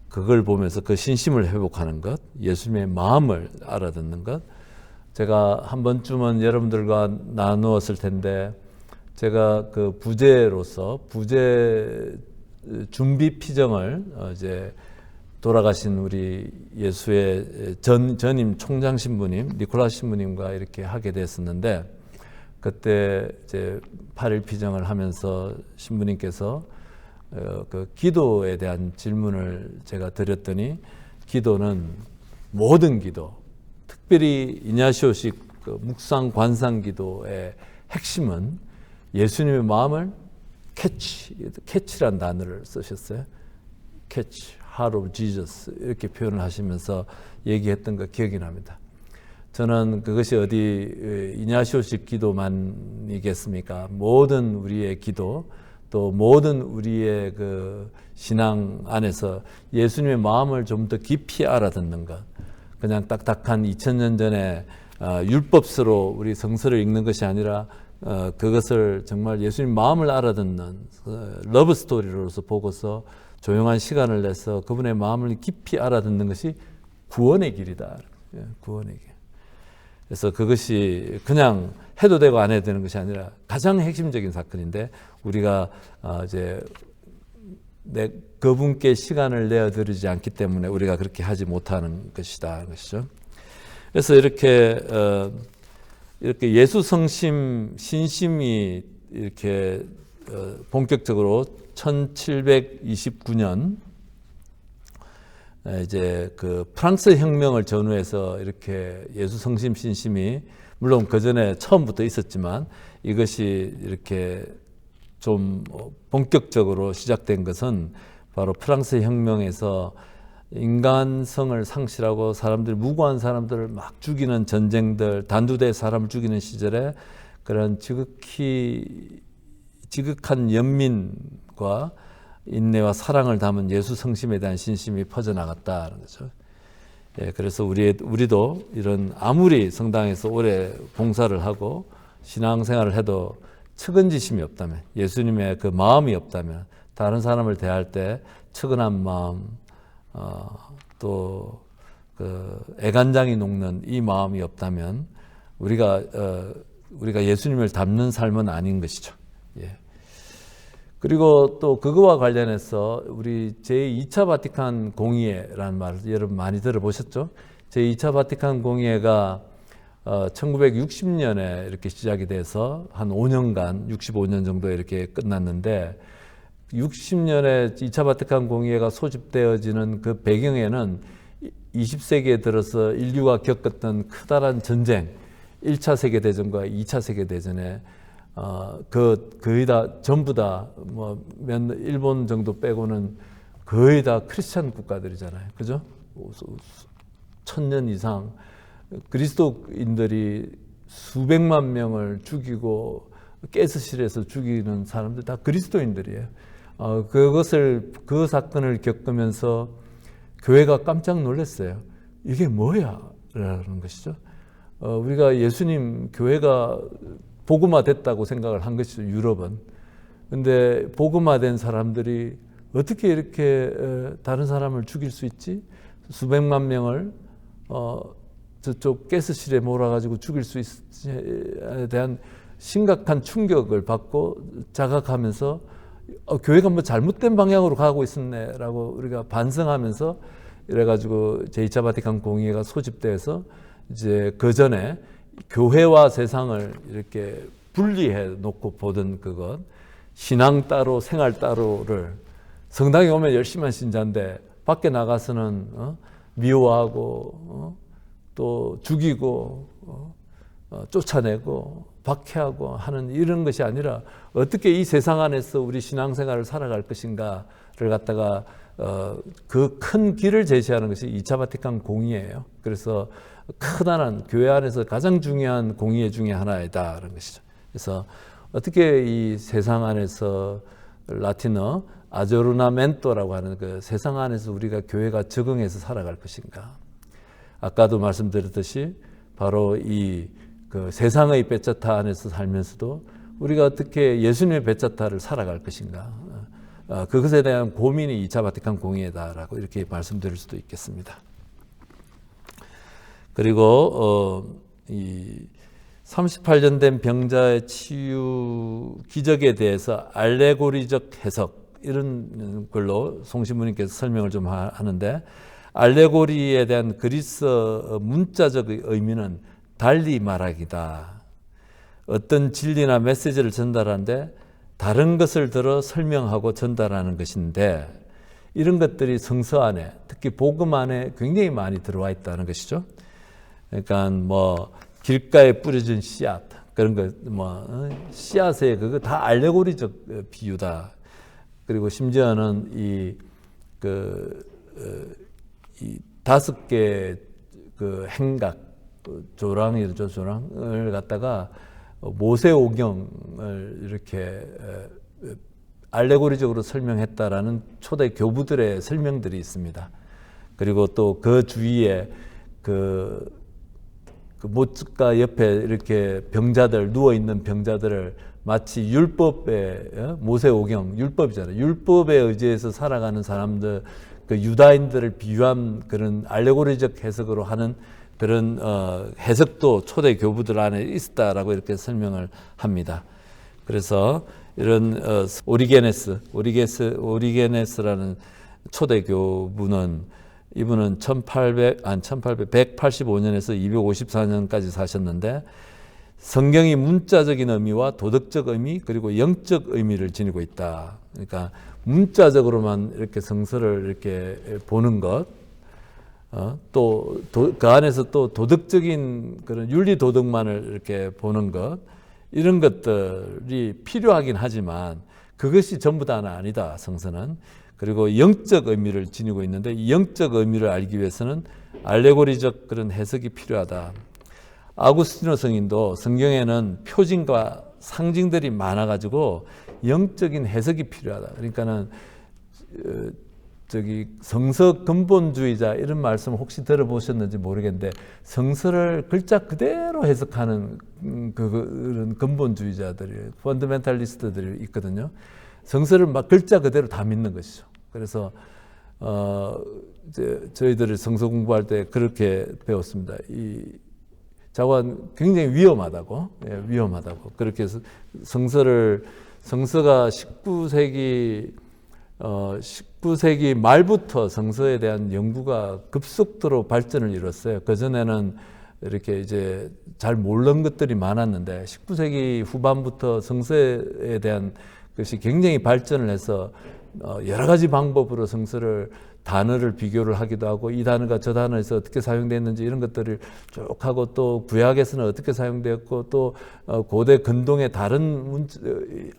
그걸 보면서 그 신심을 회복하는 것, 예수님의 마음을 알아듣는 것. 제가 한 번쯤은 여러분들과 나누었을 텐데, 제가 그 부제로서 부제 준비 피정을 이제 돌아가신 우리 예수의 전임 총장 신부님 니콜라 신부님과 이렇게 하게 됐었는데, 그때 이제 8일 피정을 하면서 신부님께서 그 기도에 대한 질문을 제가 드렸더니, 기도는 모든 기도, 특별히 이냐시오식 그 묵상 관상 기도의 핵심은 예수님의 마음을 캐치란 단어를 쓰셨어요. 캐치, heart of Jesus 이렇게 표현을 하시면서 얘기했던 거 기억이 납니다. 저는 그것이 어디 이냐시오식 기도만이겠습니까? 모든 우리의 기도, 또 모든 우리의 그 신앙 안에서 예수님의 마음을 좀 더 깊이 알아듣는 것, 그냥 딱딱한 2000년 전에 율법서로 우리 성서를 읽는 것이 아니라 그것을 정말 예수님 마음을 알아듣는 러브 스토리로서 보고서 조용한 시간을 내서 그분의 마음을 깊이 알아듣는 것이 구원의 길이다. 구원의 길. 그래서 그것이 그냥 해도 되고 안 해도 되는 것이 아니라 가장 핵심적인 사건인데, 우리가 이제 그분께 시간을 내어드리지 않기 때문에 우리가 그렇게 하지 못하는 것이다, 것이죠. 그래서 이렇게 예수 성심 신심이 이렇게 본격적으로 1729년 이제 그 프랑스 혁명을 전후해서 이렇게 예수 성심 신심이, 물론 그 전에 처음부터 있었지만 이것이 이렇게 좀 본격적으로 시작된 것은 바로 프랑스 혁명에서 인간성을 상실하고 사람들, 무고한 사람들을 막 죽이는 전쟁들, 단두대 사람을 죽이는 시절에 그런 지극한 연민과 인내와 사랑을 담은 예수 성심에 대한 신심이 퍼져나갔다는 거죠. 예, 그래서 우리도 이런 아무리 성당에서 오래 봉사를 하고 신앙생활을 해도 측은지심이 없다면, 예수님의 그 마음이 없다면, 다른 사람을 대할 때 측은한 마음, 또 그 애간장이 녹는 이 마음이 없다면 우리가 예수님을 닮는 삶은 아닌 것이죠. 예. 그리고 또 그거와 관련해서 우리 제2차 바티칸 공의회라는 말을 여러분 많이 들어보셨죠? 제2차 바티칸 공의회가 1960년에 이렇게 시작이 돼서 한 5년간, 65년 정도 이렇게 끝났는데, 60년에 2차 바티칸 공의회가 소집되어지는 그 배경에는 20세기에 들어서 인류가 겪었던 커다란 전쟁, 1차 세계대전과 2차 세계대전에 거의 다 전부 다 일본 정도 빼고는 거의 다 크리스찬 국가들이잖아요. 그죠? 1000년 이상 그리스도인들이 수백만 명을 죽이고 가스실에서 죽이는 사람들 다 그리스도인들이에요. 그 사건을 겪으면서 교회가 깜짝 놀랐어요. 이게 뭐야? 라는 것이죠. 우리가 예수님 교회가 복음화 됐다고 생각을 한 것이죠, 유럽은. 근데 복음화된 사람들이 어떻게 이렇게 다른 사람을 죽일 수 있지? 수백만 명을 저쪽 가스실에 몰아가지고 죽일 수 있에 대한 심각한 충격을 받고 자각하면서 교회가 뭐 잘못된 방향으로 가고 있었네라고 우리가 반성하면서, 이래가지고 제2차 바티칸 공의회가 소집돼서 이제 그 전에 교회와 세상을 이렇게 분리해 놓고 보던 그것, 신앙 따로 생활 따로를, 성당에 오면 열심한 신자인데 밖에 나가서는 미워하고 또 죽이고 쫓아내고 박해하고 하는 이런 것이 아니라, 어떻게 이 세상 안에서 우리 신앙생활을 살아갈 것인가를 갖다가 그 큰 길을 제시하는 것이 2차 바티칸 공의회예요. 그래서 크다란 교회 안에서 가장 중요한 공의회 중에 하나이다라는 것이죠. 그래서 어떻게 이 세상 안에서 라틴어 아조르나멘토라고 하는 그 세상 안에서 우리가 교회가 적응해서 살아갈 것인가. 아까도 말씀드렸듯이 바로 이 그 세상의 베차타 안에서 살면서도 우리가 어떻게 예수님의 베차타를 살아갈 것인가. 그것에 대한 고민이 2차 바티칸 공의회다라고 이렇게 말씀드릴 수도 있겠습니다. 그리고 이 38년 된 병자의 치유 기적에 대해서 알레고리적 해석 이런 걸로 송신부님께서 설명을 좀 하는데, 알레고리에 대한 그리스 문자적 의미는 달리 말하기다. 어떤 진리나 메시지를 전달하는데 다른 것을 들어 설명하고 전달하는 것인데, 이런 것들이 성서 안에, 특히 복음 안에 굉장히 많이 들어와 있다는 것이죠. 그러니까 뭐 길가에 뿌려진 씨앗, 그런 거, 씨앗에 그거 다 알레고리적 비유다. 그리고 심지어는 이 5개 그 행각, 조랑이죠, 조랑을 갖다가 모세오경을 이렇게 알레고리적으로 설명했다라는 초대 교부들의 설명들이 있습니다. 그리고 또 그 주위에 그 못가 옆에 이렇게 병자들, 누워있는 병자들을 마치 율법의, 모세오경, 율법이잖아요. 율법에 의지해서 살아가는 사람들, 그 유다인들을 비유한 그런 알레고리적 해석으로 하는 그런 해석도 초대 교부들 안에 있었다라고 이렇게 설명을 합니다. 그래서 이런 오리게네스라는 초대 교부는, 이분은 185년에서 254년까지 사셨는데, 성경이 문자적인 의미와 도덕적 의미 그리고 영적 의미를 지니고 있다. 그러니까 문자적으로만 이렇게 성서를 이렇게 보는 것, 또 그 안에서 또 도덕적인 그런 윤리 도덕만을 이렇게 보는 것, 이런 것들이 필요하긴 하지만 그것이 전부 다는 아니다, 성서는. 그리고 영적 의미를 지니고 있는데, 이 영적 의미를 알기 위해서는 알레고리적 그런 해석이 필요하다. 아구스티노 성인도 성경에는 표징과 상징들이 많아가지고 영적인 해석이 필요하다. 그러니까는 성서 근본주의자 이런 말씀 혹시 들어보셨는지 모르겠는데, 성서를 글자 그대로 해석하는 그런 근본주의자들이, 펀더멘탈리스트들이 있거든요. 성서를 막 글자 그대로 다 믿는 것이죠. 그래서 이제 저희들이 성서 공부할 때 그렇게 배웠습니다. 이 자관 굉장히 위험하다고, 위험하다고. 그렇게 해서 성서가 19세기 말부터 성서에 대한 연구가 급속도로 발전을 이뤘어요. 그전에는 이렇게 이제 잘 모르는 것들이 많았는데, 19세기 후반부터 성서에 대한 것이 굉장히 발전을 해서 여러 가지 방법으로 성서를, 단어를 비교를 하기도 하고, 이 단어가 저 단어에서 어떻게 사용됐는지 이런 것들을 쭉 하고, 또 구약에서는 어떻게 사용되었고, 또 고대 근동의 다른 문자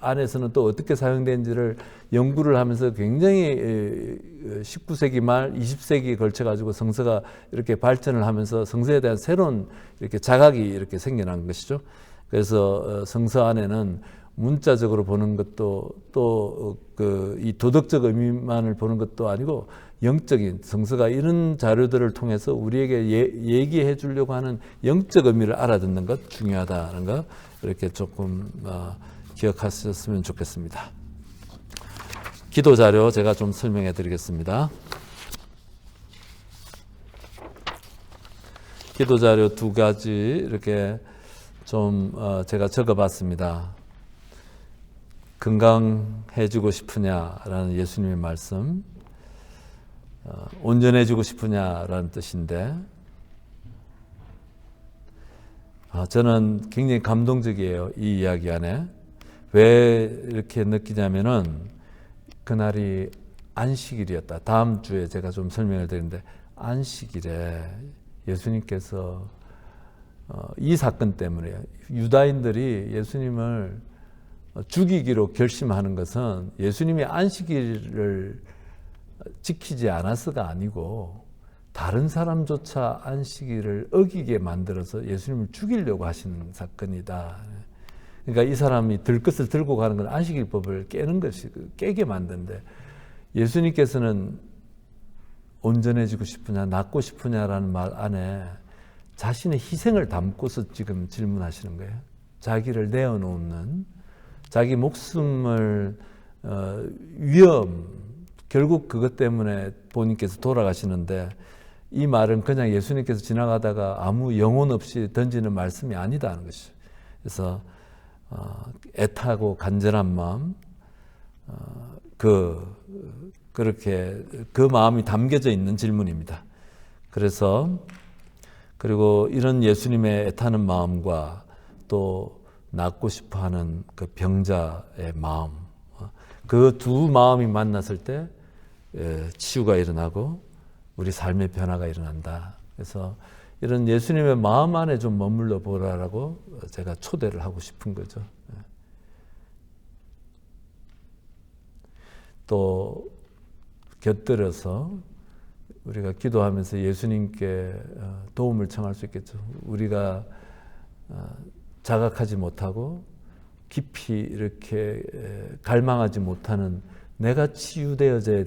안에서는 또 어떻게 사용된지를 연구를 하면서 굉장히 19세기 말 20세기에 걸쳐 가지고 성서가 이렇게 발전을 하면서 성서에 대한 새로운 이렇게 자각이 이렇게 생겨난 것이죠. 그래서 성서 안에는 문자적으로 보는 것도, 또 이 도덕적 의미만을 보는 것도 아니고, 영적인, 성서가 이런 자료들을 통해서 우리에게 얘기해 주려고 하는 영적 의미를 알아듣는 것 중요하다는 거, 이렇게 조금 기억하셨으면 좋겠습니다. 기도 자료 제가 좀 설명해 드리겠습니다. 기도 자료 2가지 이렇게 좀 제가 적어 봤습니다. 건강해지고 싶으냐라는 예수님의 말씀, 온전해지고 싶으냐라는 뜻인데, 저는 굉장히 감동적이에요, 이 이야기 안에. 왜 이렇게 느끼냐면은, 그날이 안식일이었다. 다음 주에 제가 좀 설명을 드리는데, 안식일에 예수님께서 이 사건 때문에 유다인들이 예수님을 죽이기로 결심하는 것은 예수님이 안식일을 지키지 않아서가 아니고, 다른 사람조차 안식일을 어기게 만들어서 예수님을 죽이려고 하시는 사건이다. 그러니까 이 사람이 들 것을 들고 가는 건 안식일법을 깨게 만드는데, 예수님께서는 온전해지고 싶으냐, 낫고 싶으냐라는 말 안에 자신의 희생을 담고서 지금 질문하시는 거예요. 자기를 내어놓는, 자기 목숨을 위험, 결국 그것 때문에 본인께서 돌아가시는데 이 말은 그냥 예수님께서 지나가다가 아무 영혼 없이 던지는 말씀이 아니다는 것이죠. 그래서 애타고 간절한 마음, 그렇게 그 마음이 담겨져 있는 질문입니다. 그래서 그리고 이런 예수님의 애타는 마음과 또 낫고 싶어하는 그 병자의 마음, 그 두 마음이 만났을 때 치유가 일어나고 우리 삶의 변화가 일어난다. 그래서 이런 예수님의 마음 안에 좀 머물러 보라라고 제가 초대를 하고 싶은 거죠. 또 곁들여서 우리가 기도하면서 예수님께 도움을 청할 수 있겠죠. 우리가 자각하지 못하고 깊이 이렇게 갈망하지 못하는 내가 치유되어져야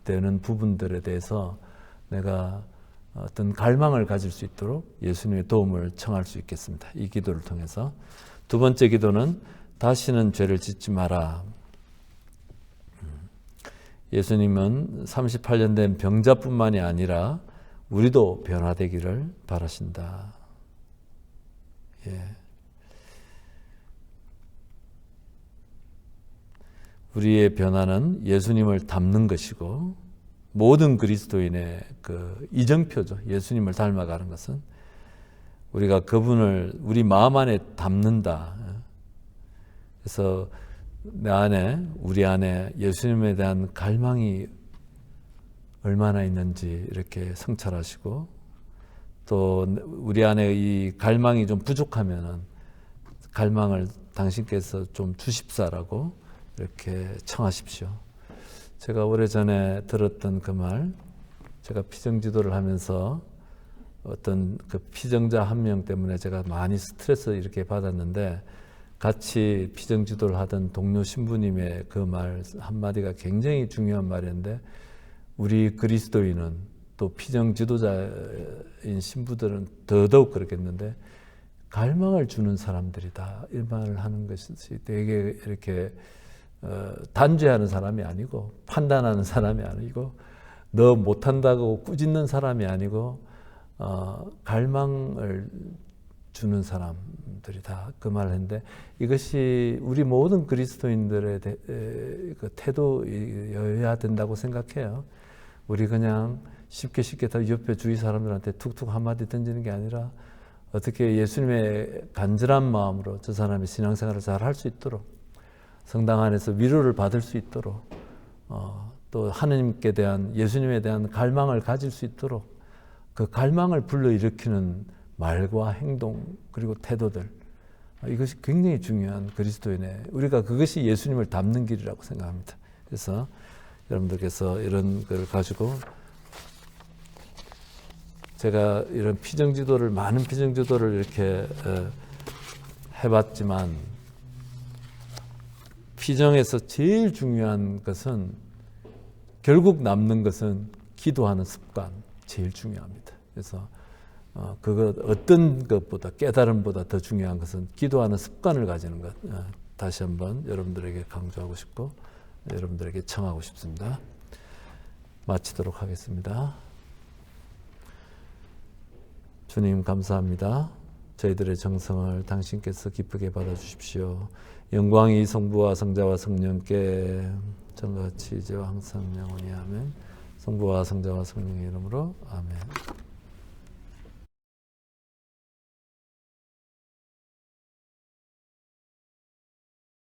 되는 부분들에 대해서 내가 어떤 갈망을 가질 수 있도록 예수님의 도움을 청할 수 있겠습니다. 이 기도를 통해서. 두 번째 기도는 다시는 죄를 짓지 마라. 예수님은 38년 된 병자뿐만이 아니라 우리도 변화되기를 바라신다. 예. 우리의 변화는 예수님을 닮는 것이고 모든 그리스도인의 그 이정표죠. 예수님을 닮아가는 것은 우리가 그분을 우리 마음 안에 담는다. 그래서 내 안에, 우리 안에 예수님에 대한 갈망이 얼마나 있는지 이렇게 성찰하시고 또 우리 안에 이 갈망이 좀 부족하면은 갈망을 당신께서 좀 주십사라고 이렇게 청하십시오. 제가 오래전에 들었던 그 말, 제가 피정지도를 하면서 어떤 그 피정자 한 명 때문에 제가 많이 스트레스 이렇게 받았는데 같이 피정지도를 하던 동료 신부님의 그 말 한마디가 굉장히 중요한 말이었는데 우리 그리스도인은 또 피정지도자인 신부들은 더더욱 그렇겠는데 갈망을 주는 사람들이다. 이 말을 하는 것이 되게 이렇게 단죄하는 사람이 아니고 판단하는 사람이 아니고 너 못한다고 꾸짖는 사람이 아니고 갈망을 주는 사람들이다. 그 말을 했는데 이것이 우리 모든 그리스도인들의 그 태도여야 된다고 생각해요. 우리 그냥 쉽게 다 옆에 주위 사람들한테 툭툭 한마디 던지는 게 아니라 어떻게 예수님의 간절한 마음으로 저 사람이 신앙생활을 잘 할 수 있도록 성당 안에서 위로를 받을 수 있도록 또 하느님께 대한 예수님에 대한 갈망을 가질 수 있도록 그 갈망을 불러일으키는 말과 행동 그리고 태도들 이것이 굉장히 중요한 그리스도인의 우리가 그것이 예수님을 닮는 길이라고 생각합니다. 그래서 여러분들께서 이런 걸 가지고 제가 이런 피정지도를 많은 피정지도를 이렇게 해봤지만 피정에서 제일 중요한 것은 결국 남는 것은 기도하는 습관 제일 중요합니다. 그래서 그거 어떤 것보다 깨달음보다 더 중요한 것은 기도하는 습관을 가지는 것 다시 한번 여러분들에게 강조하고 싶고 여러분들에게 청하고 싶습니다. 마치도록 하겠습니다. 주님 감사합니다. 저희들의 정성을 당신께서 기쁘게 받아주십시오. 영광이 성부와 성자와 성령께 전같이 이제와 항상 영원히 아멘. 성부와 성자와 성령의 이름으로 아멘.